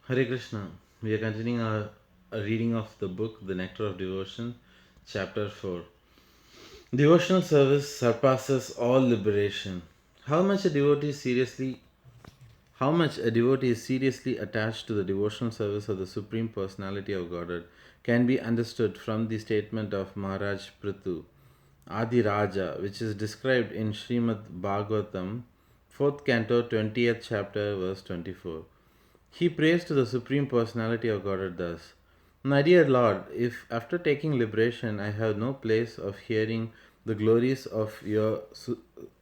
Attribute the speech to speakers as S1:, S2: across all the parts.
S1: Hare Krishna. We are continuing our reading of the book The Nectar of Devotion, Chapter 4. Devotional service surpasses all liberation. How much a devotee seriously how much a devotee is seriously attached to the devotional service of the Supreme Personality of Godhead can be understood from the statement of Maharaj Prithu, Adi Raja, which is described in Srimad Bhagavatam, 4th canto, 20th chapter, verse 24. He prays to the Supreme Personality of Godhead thus: My dear Lord, if after taking liberation I have no place of hearing the glories of your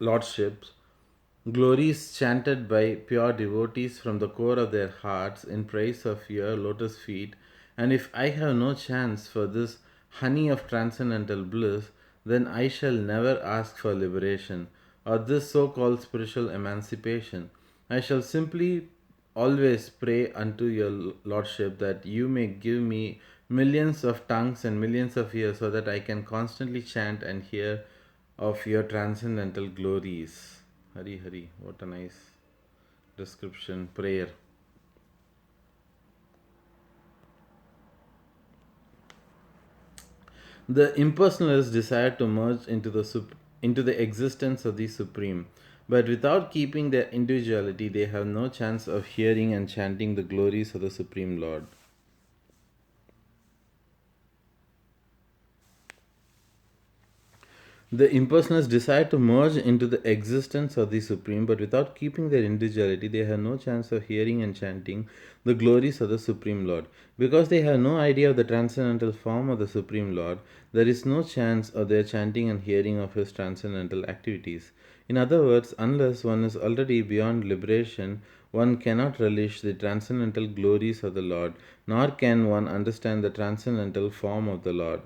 S1: lordships, glories chanted by pure devotees from the core of their hearts in praise of your lotus feet, and if I have no chance for this honey of transcendental bliss, then I shall never ask for liberation or this so called spiritual emancipation. I shall simply always pray unto your Lordship that you may give me millions of tongues and millions of ears so that I can constantly chant and hear of your transcendental glories. Hari Hari, what a nice description, prayer. The impersonalists desire to merge into the existence of the Supreme, but without keeping their individuality, they have no chance of hearing and chanting the glories of the Supreme Lord. The impersonalists desire to merge into the existence of the Supreme, but without keeping their individuality, they have no chance of hearing and chanting the glories of the Supreme Lord. Because they have no idea of the transcendental form of the Supreme Lord, there is no chance of their chanting and hearing of his transcendental activities. In other words, unless one is already beyond liberation, one cannot relish the transcendental glories of the Lord, nor can one understand the transcendental form of the Lord.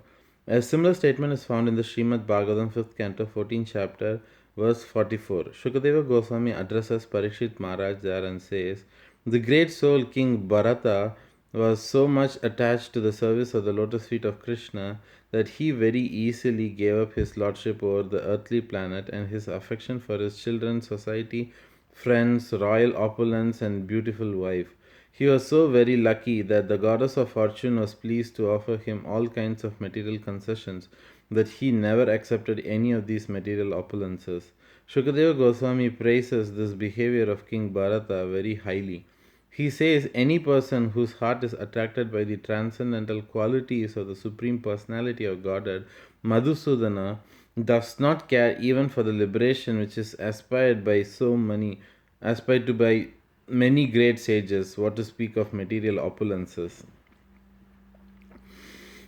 S1: A similar statement is found in the Srimad Bhagavatam 5th canto 14th chapter verse 44. Shukadeva Gosvāmī addresses Parikshit Maharaj there and says, The great soul King Bharata was so much attached to the service of the lotus feet of Kṛṣṇa that he very easily gave up his lordship over the earthly planet and his affection for his children, society, friends, royal opulence and beautiful wife. He was so very lucky that the goddess of fortune was pleased to offer him all kinds of material concessions, that he never accepted any of these material opulences. Shukadeva Goswami praises this behavior of King Bharata very highly. He says any person whose heart is attracted by the transcendental qualities of the Supreme Personality of Godhead, Madhusudana, does not care even for the liberation which is aspired to by many great sages, what to speak of material opulences.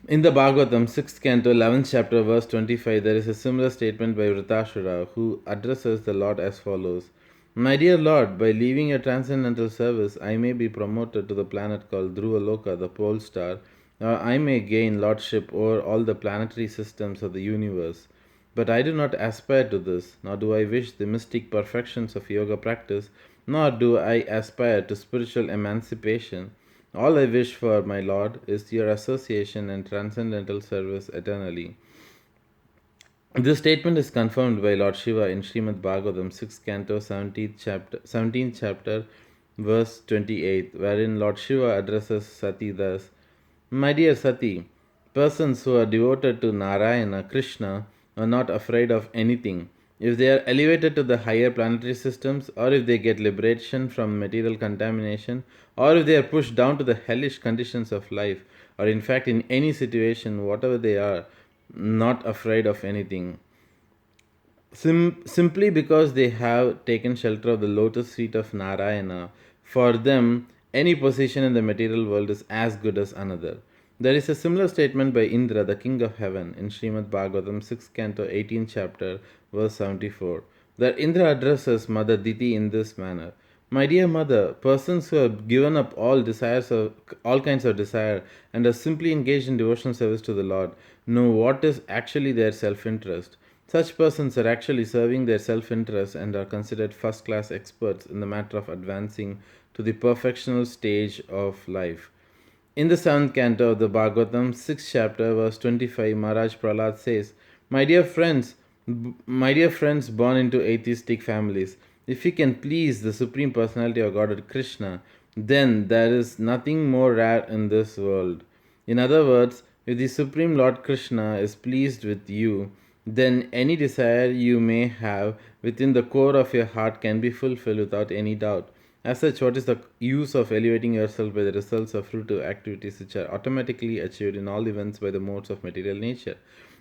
S1: In the Bhagavatam, 6th canto, 11th chapter, verse 25, there is a similar statement by Vritāsura, who addresses the Lord as follows: My dear Lord, by leaving your transcendental service, I may be promoted to the planet called Dhruvaloka, the pole star, or I may gain lordship over all the planetary systems of the universe. But I do not aspire to this, nor do I wish the mystic perfections of yoga practice, nor do I aspire to spiritual emancipation. All I wish for, my Lord, is your association and transcendental service eternally. This statement is confirmed by Lord Shiva in Srimad Bhagavatam, 6th canto, 17th chapter, verse 28, wherein Lord Shiva addresses Sati thus: My dear Sati, persons who are devoted to Narayana, Kṛṣṇa, are not afraid of anything. If they are elevated to the higher planetary systems, or if they get liberation from material contamination, or if they are pushed down to the hellish conditions of life, or in fact in any situation, whatever they are, not afraid of anything. Simply because they have taken shelter of the lotus feet of Narayana, for them, any position in the material world is as good as another. There is a similar statement by Indra, the king of heaven, in Srimad Bhagavatam, 6th canto, 18th chapter, verse 74. That Indra addresses Mother Diti in this manner: My dear mother, persons who have given up all kinds of desire and are simply engaged in devotional service to the Lord know what is actually their self-interest. Such persons are actually serving their self-interest and are considered first-class experts in the matter of advancing to the perfectional stage of life. In the 7th canto of the Bhagavatam, 6th chapter, verse 25, Maharaj Prahlad says, My dear friends born into atheistic families, if you can please the Supreme Personality of Godhead Kṛṣṇa, then there is nothing more rare in this world. In other words, if the Supreme Lord Kṛṣṇa is pleased with you, then any desire you may have within the core of your heart can be fulfilled without any doubt. As such, what is the use of elevating yourself by the results of fruitive activities which are automatically achieved in all events by the modes of material nature?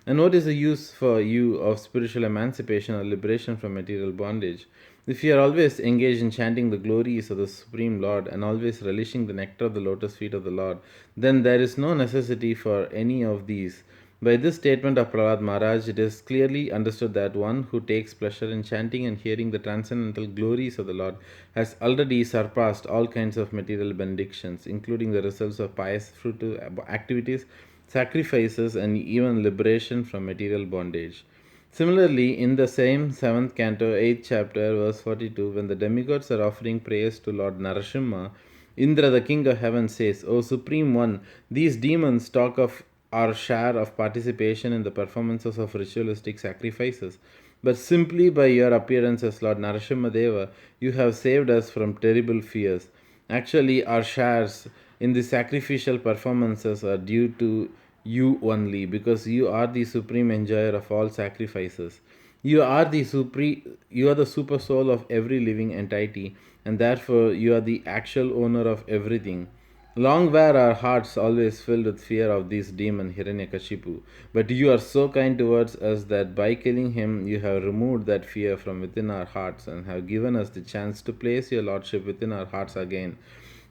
S1: And what is the use for you of spiritual emancipation or liberation from material bondage? If you are always engaged in chanting the glories of the Supreme Lord and always relishing the nectar of the lotus feet of the Lord, then there is no necessity for any of these. By this statement of Prahlad Maharaj, it is clearly understood that one who takes pleasure in chanting and hearing the transcendental glories of the Lord has already surpassed all kinds of material benedictions, including the results of pious fruitive activities, sacrifices, and even liberation from material bondage. Similarly, in the same 7th canto, 8th chapter, verse 42, when the demigods are offering prayers to Lord Narasimha, Indra, the king of heaven, says, O Supreme One, these demons talk of our share of participation in the performances of ritualistic sacrifices. But simply by your appearance as Lord Narasimha Deva, you have saved us from terrible fears. Actually, our shares in the sacrificial performances are due to you only, because you are the supreme enjoyer of all sacrifices. You are the super soul of every living entity, and therefore you are the actual owner of everything. Long were our hearts always filled with fear of this demon Hiranyakashipu, but you are so kind towards us that by killing him you have removed that fear from within our hearts and have given us the chance to place your lordship within our hearts again.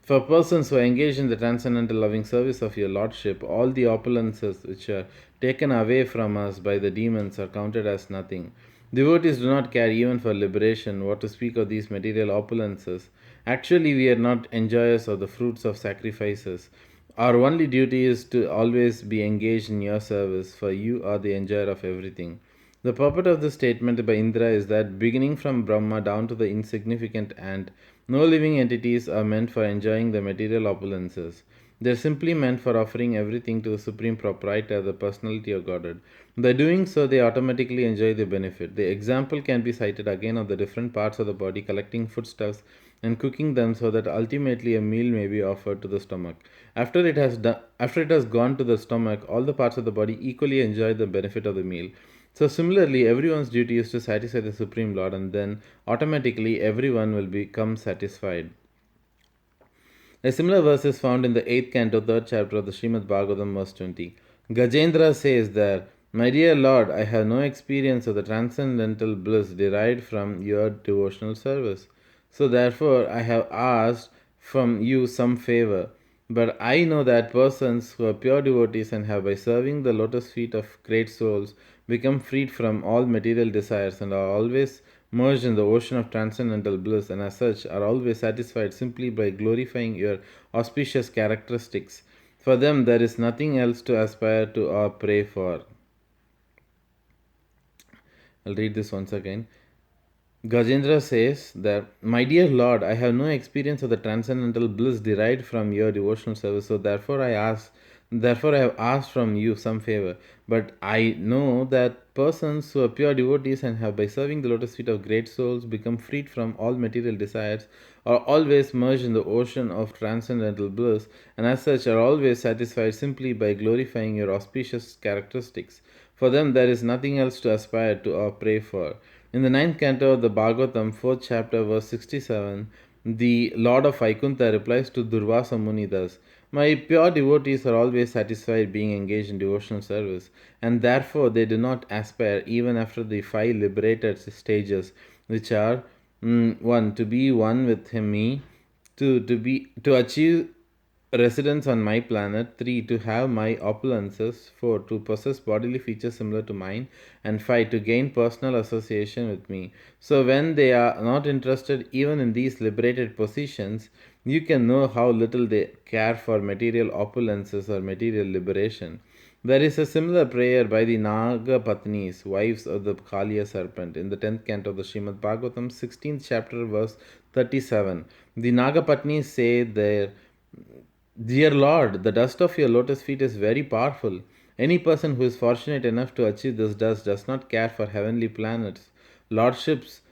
S1: For persons who are engaged in the transcendental loving service of your lordship, all the opulences which are taken away from us by the demons are counted as nothing. Devotees do not care even for liberation, what to speak of these material opulences. Actually, we are not enjoyers of the fruits of sacrifices. Our only duty is to always be engaged in your service, for you are the enjoyer of everything. The purport of this statement by Indra is that beginning from Brahma down to the insignificant ant, no living entities are meant for enjoying the material opulences. They are simply meant for offering everything to the Supreme Proprietor, the Personality of Godhead. By doing so, they automatically enjoy the benefit. The example can be cited again of the different parts of the body collecting foodstuffs and cooking them so that ultimately a meal may be offered to the stomach. After it has gone to the stomach, all the parts of the body equally enjoy the benefit of the meal. So similarly, everyone's duty is to satisfy the Supreme Lord, and then automatically everyone will become satisfied. A similar verse is found in the 8th canto, 3rd chapter of the Srimad Bhagavatam, verse 20. Gajendra says there, My dear Lord, I have no experience of the transcendental bliss derived from your devotional service. So therefore, I have asked from you some favor. But I know that persons who are pure devotees and have, by serving the lotus feet of great souls, become freed from all material desires and are always merged in the ocean of transcendental bliss, and as such are always satisfied simply by glorifying your auspicious characteristics. For them, there is nothing else to aspire to or pray for. I'll read this once again. Gajendra says that, My dear Lord, I have no experience of the transcendental bliss derived from your devotional service, so therefore I have asked from you some favor. But I know that persons who are pure devotees and have, by serving the lotus feet of great souls, become freed from all material desires, are always merged in the ocean of transcendental bliss, and as such are always satisfied simply by glorifying your auspicious characteristics. For them, there is nothing else to aspire to or pray for. In the 9th canto of the Bhagavatam, 4th chapter, verse 67, the Lord of Vaikuṇṭha replies to Durvasa Muni thus, My pure devotees are always satisfied being engaged in devotional service, and therefore they do not aspire even after the 5 liberated stages, which are 1. To be one with me, 2. To achieve residence on my planet, 3. To have my opulences, 4. To possess bodily features similar to mine, and 5. To gain personal association with me. So when they are not interested even in these liberated positions, you can know how little they care for material opulences or material liberation. There is a similar prayer by the Naga Patnis, wives of the Kaliya serpent, in the 10th canto of the Srimad Bhagavatam, 16th chapter, verse 37. The Naga Patnis say there, Dear Lord, the dust of your lotus feet is very powerful. Any person who is fortunate enough to achieve this dust does not care for heavenly planets, lordships,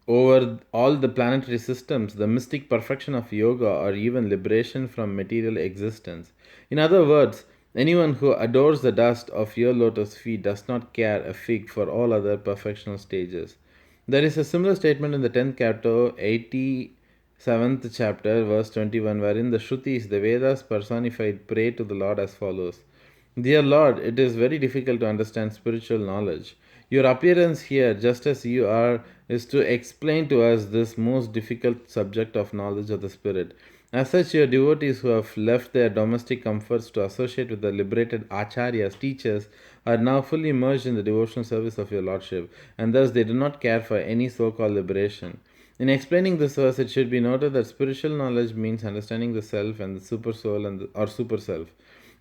S1: over all the planetary systems, the mystic perfection of yoga, or even liberation from material existence. In other words, anyone who adores the dust of your lotus feet does not care a fig for all other perfectional stages. There is a similar statement in the 10th canto, 87th chapter, verse 21, wherein the Shrutis, the Vedas personified, pray to the Lord as follows: Dear Lord, it is very difficult to understand spiritual knowledge. Your appearance here, just as you are, is to explain to us this most difficult subject of knowledge of the Spirit. As such, your devotees who have left their domestic comforts to associate with the liberated acharyas, teachers, are now fully immersed in the devotional service of your Lordship, and thus they do not care for any so called liberation. In explaining this verse, it should be noted that spiritual knowledge means understanding the self and the super soul or super self.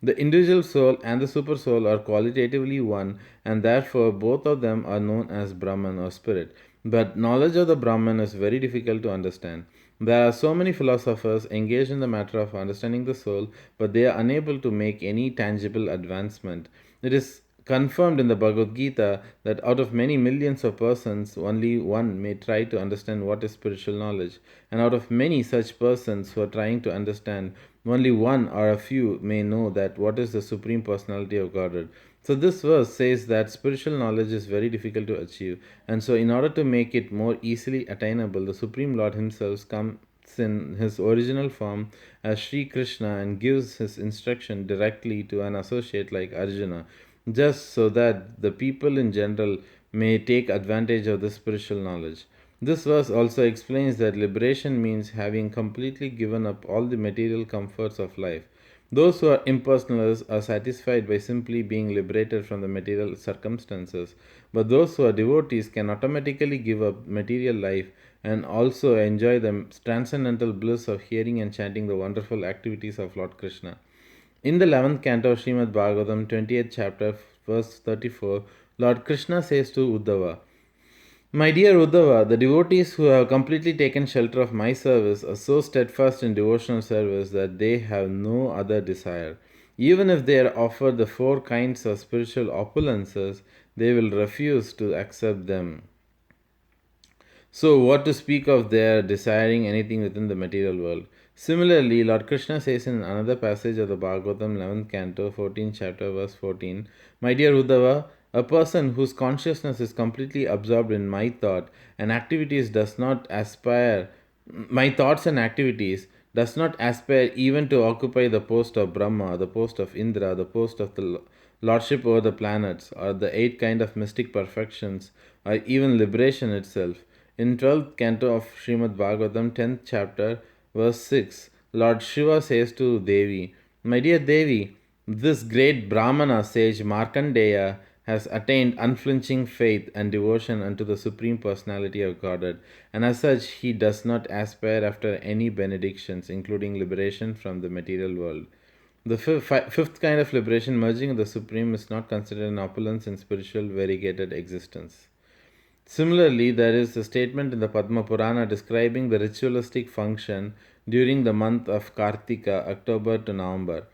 S1: The individual soul and the super soul are qualitatively one, and therefore both of them are known as Brahman or spirit. But knowledge of the Brahman is very difficult to understand. There are so many philosophers engaged in the matter of understanding the soul, but they are unable to make any tangible advancement. It is confirmed in the Bhagavad Gita that out of many millions of persons, only one may try to understand what is spiritual knowledge, and out of many such persons who are trying to understand, only one or a few may know that what is the Supreme Personality of Godhead. So this verse says that spiritual knowledge is very difficult to achieve, and so in order to make it more easily attainable, the Supreme Lord Himself comes in His original form as Sri Kṛṣṇa and gives His instruction directly to an associate like Arjuna, just so that the people in general may take advantage of the spiritual knowledge. This verse also explains that liberation means having completely given up all the material comforts of life. Those who are impersonalists are satisfied by simply being liberated from the material circumstances, but those who are devotees can automatically give up material life and also enjoy the transcendental bliss of hearing and chanting the wonderful activities of Lord Kṛṣṇa. In the 11th canto of Srimad Bhagavatam, 20th chapter, verse 34, Lord Kṛṣṇa says to Uddhava, My dear Uddhava, the devotees who have completely taken shelter of my service are so steadfast in devotional service that they have no other desire. Even if they are offered the 4 kinds of spiritual opulences, they will refuse to accept them. So, what to speak of their desiring anything within the material world? Similarly, Lord Kṛṣṇa says in another passage of the Bhagavatam, 11th canto, 14th chapter, verse 14, My dear Uddhava, a person whose consciousness is completely absorbed in my thought and activities does not aspire, my thoughts and activities does not aspire even to occupy the post of Brahma, the post of Indra, the post of the lordship over the planets, or the 8 kind of mystic perfections, or even liberation itself. In 12th canto of Srimad Bhagavatam, 10th chapter, verse 6, Lord Shiva says to Devi, My dear Devi, this great Brahmana sage Markandeya has attained unflinching faith and devotion unto the Supreme Personality of Godhead, and as such he does not aspire after any benedictions, including liberation from the material world. The fifth kind of liberation, merging the Supreme, is not considered an opulence in spiritual variegated existence. Similarly, there is a statement in the Padma Purana describing the ritualistic function during the month of Kartika, October to November.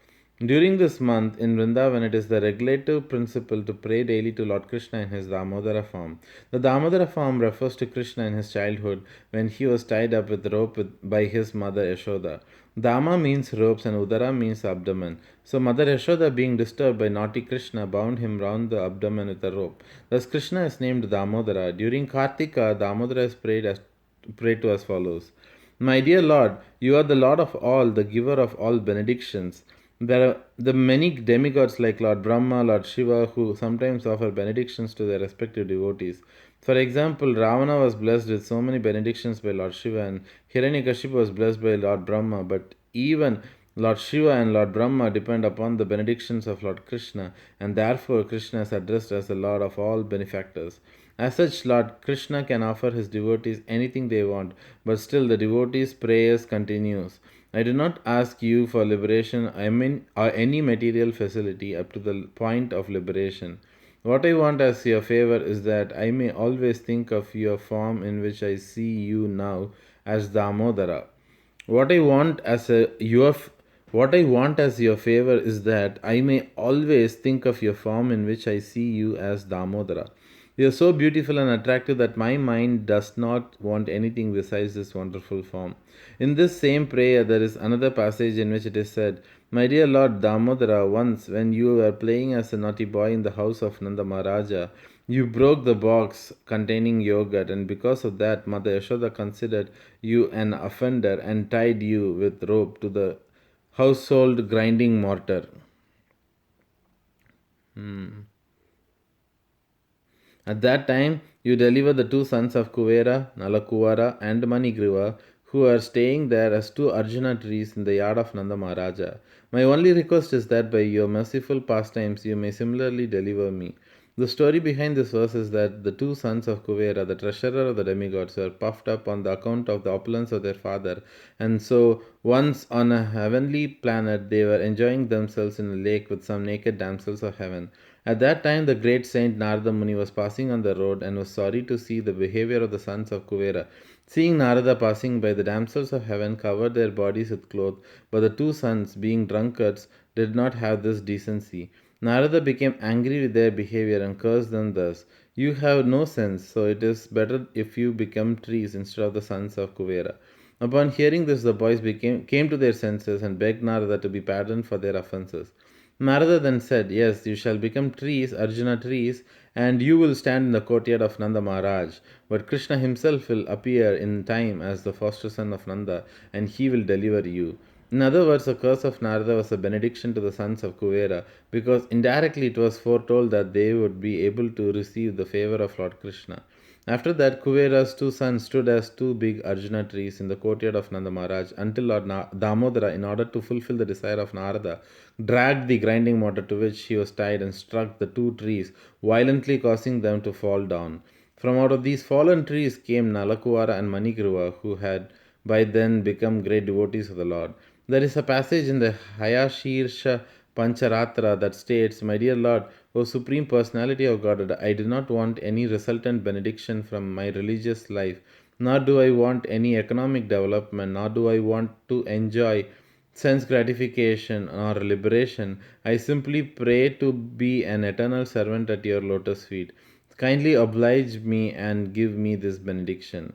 S1: During this month in Vrindavan, it is the regulative principle to pray daily to Lord Kṛṣṇa in his Damodara form. The Damodara form refers to Kṛṣṇa in his childhood when he was tied up with rope by his mother Yashoda. Dama means ropes and Udara means abdomen. So Mother Yashoda, being disturbed by naughty Kṛṣṇa, bound him round the abdomen with a rope. Thus Kṛṣṇa is named Damodara. During Kartika, Damodara is prayed to as follows. My dear Lord, you are the Lord of all, the giver of all benedictions. There are the many demigods like Lord Brahma, Lord Shiva, who sometimes offer benedictions to their respective devotees. For example, Ravana was blessed with so many benedictions by Lord Shiva, and Hiranyakashipu was blessed by Lord Brahma, but even Lord Shiva and Lord Brahma depend upon the benedictions of Lord Kṛṣṇa, and therefore Kṛṣṇa is addressed as the Lord of all benefactors. As such, Lord Kṛṣṇa can offer his devotees anything they want, but still the devotees' prayers continues. I do not ask you for liberation, or any material facility up to the point of liberation. What I want as your favor is that I may always think of your form in which I see you now as Damodara. What I want as your favor is that I may always think of your form in which I see you as Damodara. You are so beautiful and attractive that my mind does not want anything besides this wonderful form. In this same prayer, there is another passage in which it is said, My dear Lord Damodara, once when you were playing as a naughty boy in the house of Nanda Maharaja, you broke the box containing yogurt, and because of that, Mother Yashoda considered you an offender and tied you with rope to the household grinding mortar. At that time, you deliver the two sons of Kuvera, Nalakuvara, and Manigriva, who are staying there as two Arjuna trees in the yard of Nanda Maharaja. My only request is that by your merciful pastimes you may similarly deliver me. The story behind this verse is that the two sons of Kuvera, the treasurer of the demigods, were puffed up on the account of the opulence of their father, and so once on a heavenly planet they were enjoying themselves in a lake with some naked damsels of heaven. At that time, the great saint Narada Muni was passing on the road and was sorry to see the behavior of the sons of Kuvera. Seeing Narada passing by, the damsels of heaven covered their bodies with cloth, but the two sons, being drunkards, did not have this decency. Narada became angry with their behavior and cursed them thus: You have no sense, so it is better if you become trees instead of the sons of Kuvera. Upon hearing this, the boys came to their senses and begged Narada to be pardoned for their offenses. Narada then said, Yes, you shall become trees, Arjuna trees, and you will stand in the courtyard of Nanda Maharaj. But Kṛṣṇa himself will appear in time as the foster son of Nanda, and he will deliver you. In other words, the curse of Narada was a benediction to the sons of Kuvera, because indirectly it was foretold that they would be able to receive the favor of Lord Kṛṣṇa. After that, Kuvera's two sons stood as two big Arjuna trees in the courtyard of Nanda Maharaj until Lord Damodara, in order to fulfill the desire of Narada, dragged the grinding mortar to which he was tied and struck the two trees, violently causing them to fall down. From out of these fallen trees came Nalakuvara and Manigriva, who had by then become great devotees of the Lord. There is a passage in the Hayashirsha Pancharatra that states, My dear Lord, O Supreme Personality of Godhead, I do not want any resultant benediction from my religious life, nor do I want any economic development, nor do I want to enjoy sense gratification or liberation. I simply pray to be an eternal servant at your lotus feet. Kindly oblige me and give me this benediction.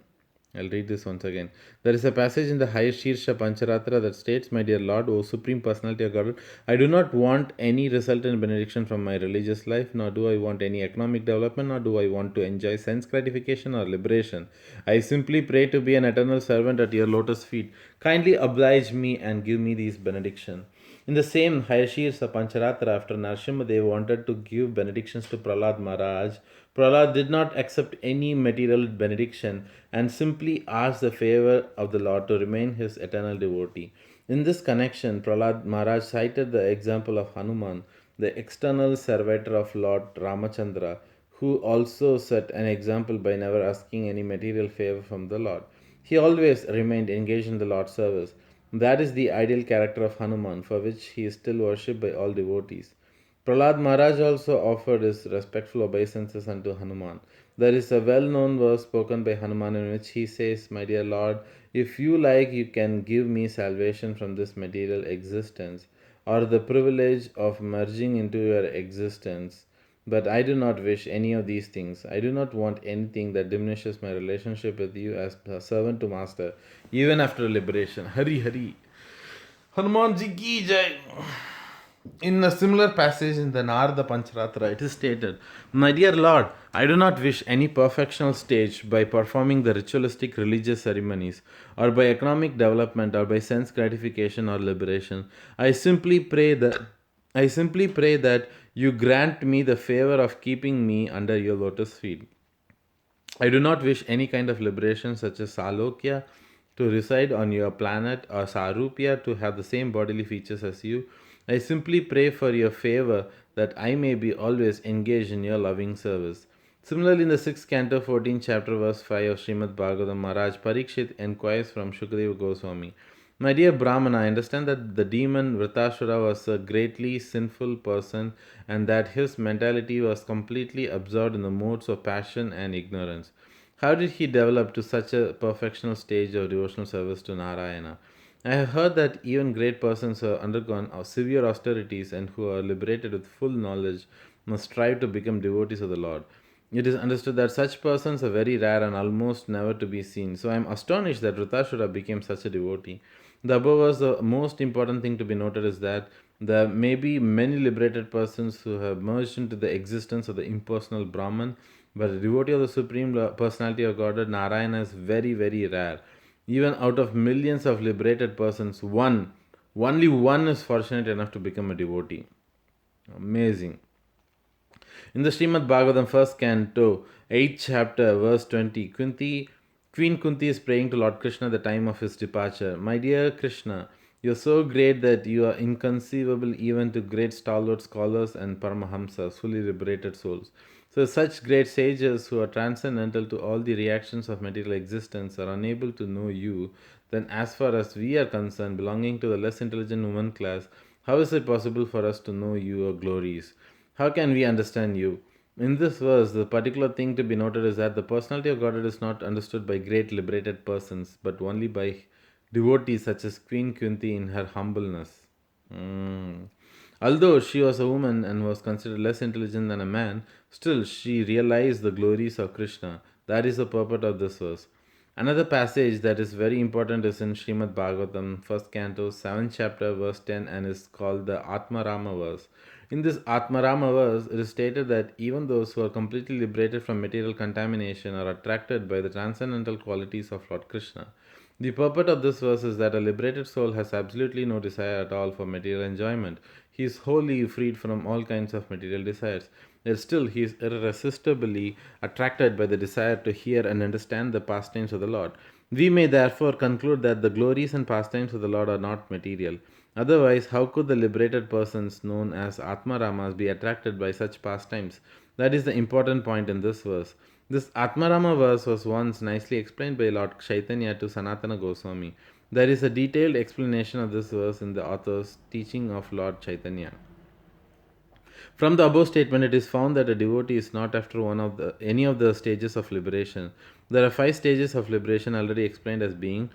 S1: I'll read this once again. There is a passage in the Hayashirsha Pancharatra that states, My dear Lord, O Supreme Personality of Godhead, I do not want any resultant benediction from my religious life, nor do I want any economic development, nor do I want to enjoy sense gratification or liberation. I simply pray to be an eternal servant at your lotus feet. Kindly oblige me and give me these benedictions. In the same Hayashirsa Pancharatra, after Narsimhadev wanted to give benedictions to Prahlad Maharaj, Prahlad did not accept any material benediction and simply asked the favor of the Lord to remain his eternal devotee. In this connection, Prahlad Maharaj cited the example of Hanuman, the external servitor of Lord Ramachandra, who also set an example by never asking any material favor from the Lord. He always remained engaged in the Lord's service. That is the ideal character of Hanuman, for which he is still worshipped by all devotees. Prahlad Maharaj also offered his respectful obeisances unto Hanuman. There is a well known verse spoken by Hanuman in which he says, My dear Lord, if you like, you can give me salvation from this material existence, or the privilege of merging into your existence. But I do not wish any of these things. I do not want anything that diminishes my relationship with you as a servant to master, even after liberation. Hari Hari. Hanuman ji ki jai. In a similar passage in the Narada Pancharatra, it is stated, My dear Lord, I do not wish any perfectional stage by performing the ritualistic religious ceremonies, or by economic development, or by sense gratification or liberation. I simply pray that you grant me the favor of keeping me under your lotus feet. I do not wish any kind of liberation such as Salokya to reside on your planet or Sarupya to have the same bodily features as you. I simply pray for your favor that I may be always engaged in your loving service. Similarly, in the 6th canto, 14th chapter, verse 5 of Srimad Bhagavatam, Maharaj Parikshit inquires from Shukadeva Goswami, My dear Brahmana, I understand that the demon Vritāsura was a greatly sinful person and that his mentality was completely absorbed in the modes of passion and ignorance. How did he develop to such a perfectional stage of devotional service to Narayana? I have heard that even great persons who have undergone severe austerities and who are liberated with full knowledge must strive to become devotees of the Lord. It is understood that such persons are very rare and almost never to be seen. So I am astonished that Vritrashura became such a devotee. The above was the most important thing to be noted is that there may be many liberated persons who have merged into the existence of the impersonal Brahman, but a devotee of the Supreme Personality of Godhead, Narayana, is very, very rare. Even out of millions of liberated persons, only one is fortunate enough to become a devotee. Amazing. In the Srimad Bhagavatam, first canto, 8th chapter, verse 20, Queen Kunti is praying to Lord Krishna at the time of his departure. My dear Krishna, you are so great that you are inconceivable even to great stalwart scholars and Paramahamsas, fully liberated souls. So, such great sages who are transcendental to all the reactions of material existence are unable to know you. Then, as far as we are concerned, belonging to the less intelligent woman class, how is it possible for us to know your glories? How can we understand you? In this verse, the particular thing to be noted is that the personality of Godhead is not understood by great liberated persons, but only by devotees such as Queen Kunti in her humbleness. Although she was a woman and was considered less intelligent than a man, still she realized the glories of Krishna. That is the purport of this verse. Another passage that is very important is in Srimad Bhagavatam, first canto, 7th chapter, verse 10, and is called the Atmarama verse. In this Atmarama verse, it is stated that even those who are completely liberated from material contamination are attracted by the transcendental qualities of Lord Krishna. The purport of this verse is that a liberated soul has absolutely no desire at all for material enjoyment. He is wholly freed from all kinds of material desires. Yet still, he is irresistibly attracted by the desire to hear and understand the pastimes of the Lord. We may therefore conclude that the glories and pastimes of the Lord are not material. Otherwise, how could the liberated persons known as Atmaramas be attracted by such pastimes? That is the important point in this verse. This Atmarama verse was once nicely explained by Lord Chaitanya to Sanatana Goswami. There is a detailed explanation of this verse in the author's teaching of Lord Chaitanya. From the above statement, it is found that a devotee is not after any of the stages of liberation. There are 5 stages of liberation already explained as being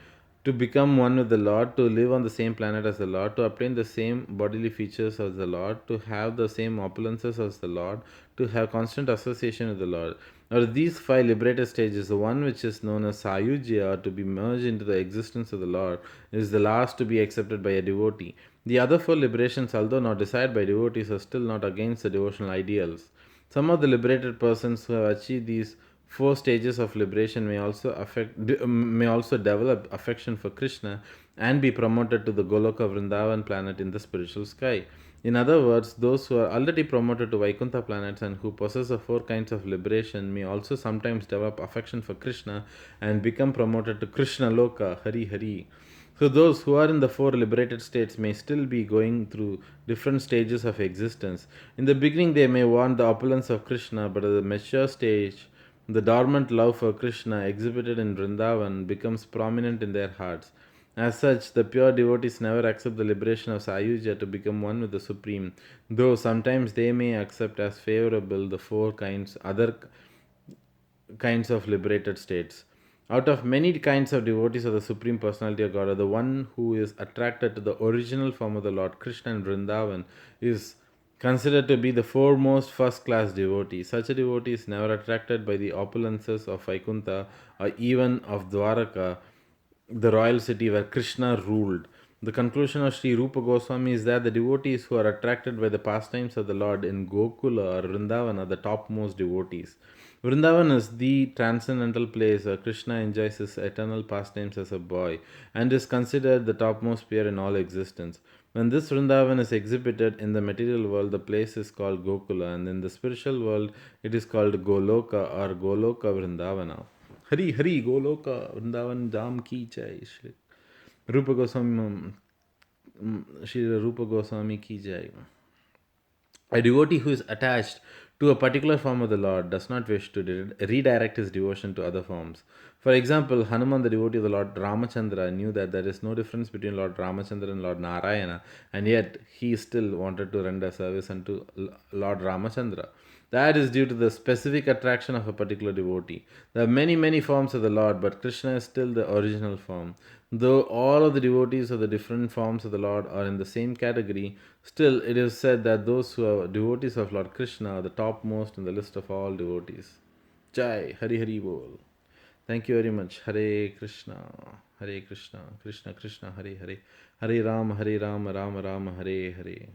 S1: to become one with the Lord, to live on the same planet as the Lord, to obtain the same bodily features as the Lord, to have the same opulences as the Lord, to have constant association with the Lord. Or these 5 liberated stages, the one which is known as Sayujya, or to be merged into the existence of the Lord, is the last to be accepted by a devotee. The other 4 liberations, although not desired by devotees, are still not against the devotional ideals. Some of the liberated persons who have achieved these 4 stages of liberation may also develop affection for Krishna and be promoted to the Goloka Vṛndāvana planet in the spiritual sky. In other words, those who are already promoted to Vaikuṇṭha planets and who possess the 4 kinds of liberation may also sometimes develop affection for Krishna and become promoted to Kṛṣṇa Loka, Hari Hari. So, those who are in the 4 liberated states may still be going through different stages of existence. In the beginning, they may want the opulence of Krishna, but at the mature stage, the dormant love for Krishna exhibited in Vrindavan becomes prominent in their hearts. As such, the pure devotees never accept the liberation of Sayujya to become one with the Supreme, though sometimes they may accept as favorable the other kinds of liberated states. Out of many kinds of devotees of the Supreme Personality of God, the one who is attracted to the original form of the Lord Krishna in Vrindavan is considered to be the foremost first class devotee. Such a devotee is never attracted by the opulences of Vaikuṇṭha or even of Dvārakā, the royal city where Krishna ruled. The conclusion of Śrī Rūpa Gosvāmī is that the devotees who are attracted by the pastimes of the Lord in Gokula or Vrindavan are the topmost devotees. Vrindavan is the transcendental place where Krishna enjoys his eternal pastimes as a boy and is considered the topmost sphere in all existence. When this Vrindavan is exhibited in the material world, the place is called Gokula, and in the spiritual world, it is called Goloka or Goloka Vṛndāvana. Hari Hari Goloka Vrindavan Dham ki jai. Rupa Goswami, Śrī Rūpa Gosvāmī ki jai. A devotee who is attached to a particular form of the Lord does not wish to redirect his devotion to other forms. For example, Hanuman, the devotee of the Lord Ramachandra, knew that there is no difference between Lord Ramachandra and Lord Narayana, and yet he still wanted to render service unto Lord Ramachandra. That is due to the specific attraction of a particular devotee. There are many, many forms of the Lord, but Krishna is still the original form. Though all of the devotees of the different forms of the Lord are in the same category, still it is said that those who are devotees of Lord Krishna are the topmost in the list of all devotees. Jai Hari Hari Bol. Thank you very much. Hare Krishna, Hare Krishna, Krishna Krishna, Hare Hare, Hare Ram, Ram Ram, Hare Hare.